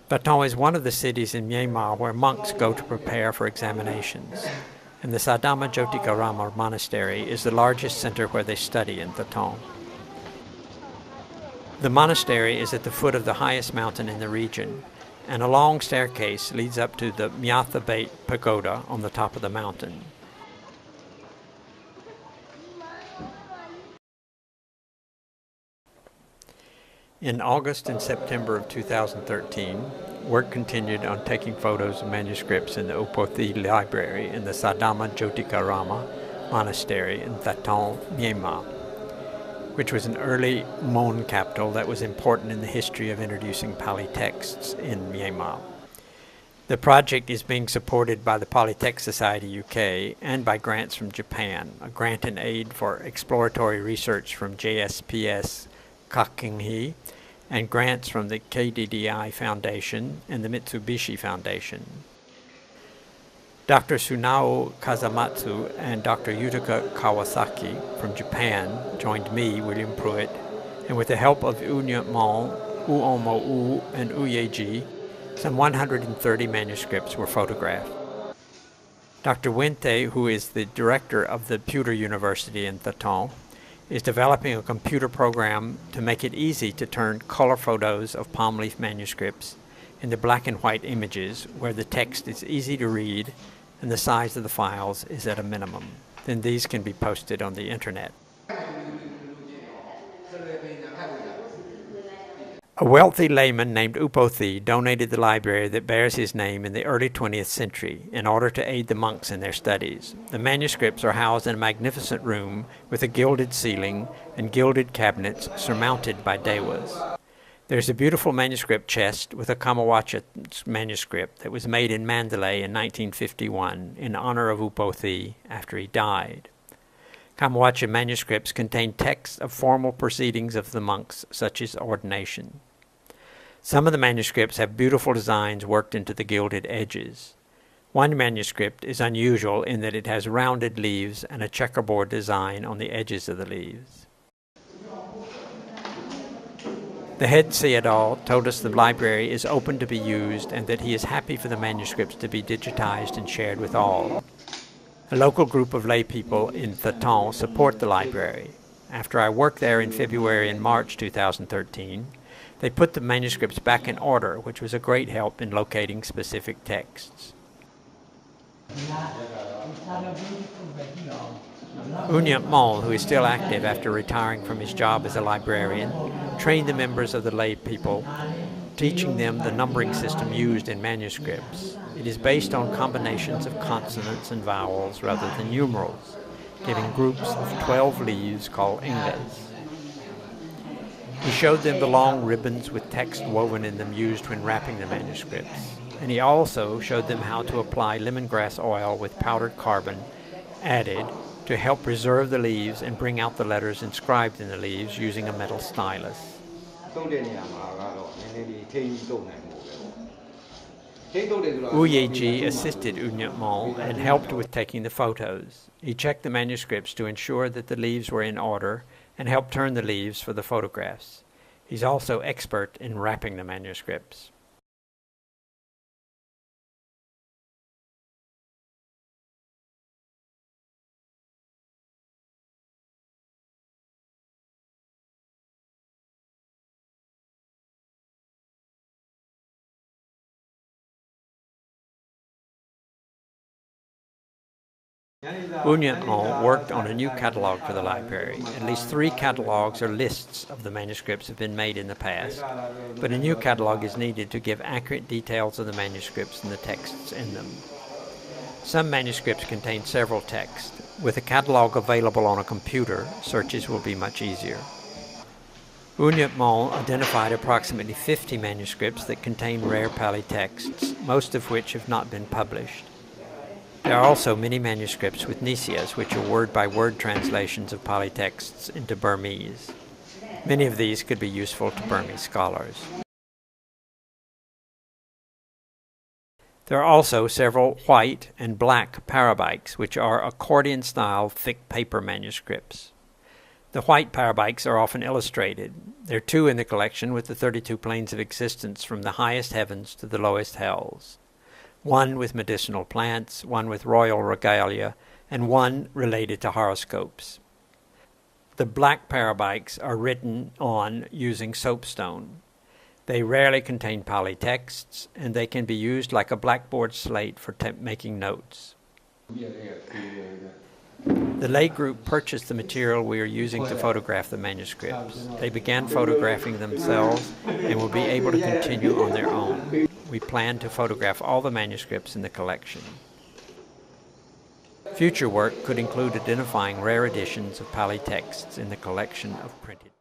Thatong is one of the cities in Myanmar where monks go to prepare for examinations, and the Sadama Jyotikarama Monastery is the largest center where they study in Thatong. The monastery is at the foot of the highest mountain in the region, and a long staircase leads up to the Myathabate Pagoda on the top of the mountain. In August and September of 2013, work continued on taking photos of manuscripts in the Upothi Library in the Sadama Jyotikarama Monastery in Thatong, Myanmar, which was an early Mon capital that was important in the history of introducing Pali texts in Myanmar. The project is being supported by the Polytext Society UK and by grants from Japan, a grant and aid for exploratory research from JSPS Kakinghi, and grants from the KDDI Foundation and the Mitsubishi Foundation. Dr. Sunao Kazamatsu and Dr. Yutaka Kawasaki from Japan joined me, William Pruitt, and with the help of Myanmar, Uomo and Uyeji, some 130 manuscripts were photographed. Dr. Wente, who is the director of the Pewter University in Thatong, is developing a computer program to make it easy to turn color photos of palm leaf manuscripts into black and white images where the text is easy to read and the size of the files is at a minimum. Then these can be posted on the internet. A wealthy layman named Upothi donated the library that bears his name in the early 20th century in order to aid the monks in their studies. The manuscripts are housed in a magnificent room with a gilded ceiling and gilded cabinets surmounted by dewas. There's a beautiful manuscript chest with a Kamawacha manuscript that was made in Mandalay in 1951 in honor of Upothi after he died. Kamawacha manuscripts contain texts of formal proceedings of the monks, such as ordination. Some of the manuscripts have beautiful designs worked into the gilded edges. One manuscript is unusual in that it has rounded leaves and a checkerboard design on the edges of the leaves. The head Sayadaw told us the library is open to be used and that he is happy for the manuscripts to be digitized and shared with all. A local group of lay people in Thatong support the library. After I worked there in February and March 2013, they put the manuscripts back in order, which was a great help in locating specific texts. Unyat Mol, who is still active after retiring from his job as a librarian, trained the members of the lay people, teaching them the numbering system used in manuscripts. It is based on combinations of consonants and vowels rather than numerals, giving groups of 12 leaves called ingas. He showed them the long ribbons with text woven in them used when wrapping the manuscripts, and he also showed them how to apply lemongrass oil with powdered carbon added to help preserve the leaves and bring out the letters inscribed in the leaves using a metal stylus. Uyeji assisted Unyat Mol and helped with taking the photos. He checked the manuscripts to ensure that the leaves were in order and helped turn the leaves for the photographs. He's also expert in wrapping the manuscripts. Unyat Mol worked on a new catalog for the library. At least 3 catalogs or lists of the manuscripts have been made in the past, but a new catalog is needed to give accurate details of the manuscripts and the texts in them. Some manuscripts contain several texts. With a catalog available on a computer, searches will be much easier. Unyat Mol identified approximately 50 manuscripts that contain rare Pali texts, most of which have not been published. There are also many manuscripts with nisias, which are word-by-word translations of Pali texts into Burmese. Many of these could be useful to Burmese scholars. There are also several white and black parabikes, which are accordion-style thick paper manuscripts. The white parabikes are often illustrated. There are 2 in the collection, with the 32 planes of existence from the highest heavens to the lowest hells. 1 with medicinal plants, 1 with royal regalia, and 1 related to horoscopes. The black parabikes are written on using soapstone. They rarely contain Pali texts, and they can be used like a blackboard slate for making notes. The lay group purchased the material we are using to photograph the manuscripts. They began photographing themselves and will be able to continue on their own. We plan to photograph all the manuscripts in the collection. Future work could include identifying rare editions of Pali texts in the collection of printed